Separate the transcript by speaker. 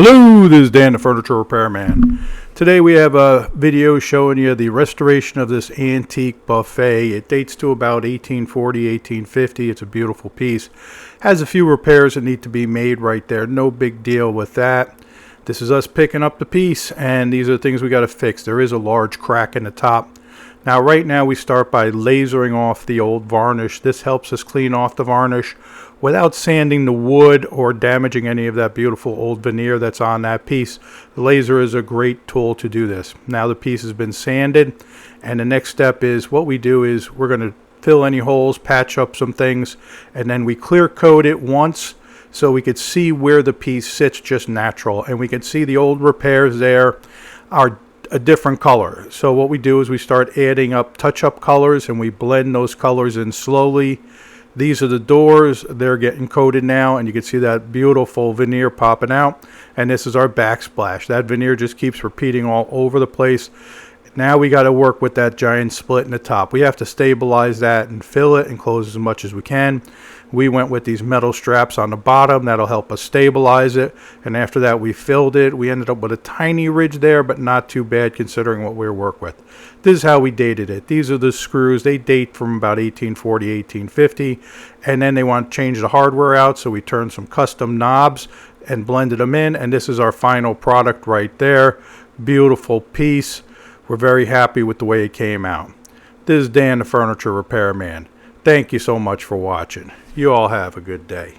Speaker 1: Hello, this is Dan the Furniture Repairman. Today we have a video showing you the restoration of this antique buffet. It dates to about 1840, 1850. It's a beautiful piece. Has a few repairs that need to be made right there. No big deal with that. This is us picking up the piece, and these are the things we got to fix. There is a large crack in the top. Now right now we start by lasering off the old varnish. This helps us clean off the varnish without sanding the wood or damaging any of that beautiful old veneer that's on that piece. The laser is a great tool to do this. Now the piece has been sanded, and the next step is what we do is we're going to fill any holes, patch up some things, and then we clear coat it once so we could see where the piece sits just natural, and we can see the old repairs there are a different color. So what we do is we start adding up touch-up colors, and we blend those colors in slowly. These are the doors. They're getting coated now, and you can see that beautiful veneer popping out. And this is our backsplash. That veneer just keeps repeating all over the place. Now we got to work with that giant split in the top. We have to stabilize that and fill it and close as much as we can. We went with these metal straps on the bottom. That'll help us stabilize it. And after that, we filled it. We ended up with a tiny ridge there, but not too bad considering what we were working with. This is how we dated it. These are the screws. They date from about 1840, 1850. And then they want to change the hardware out, so we turned some custom knobs and blended them in. And this is our final product right there. Beautiful piece. We're very happy with the way it came out. This is Dan the Furniture Repairman. Thank you so much for watching. You all have a good day.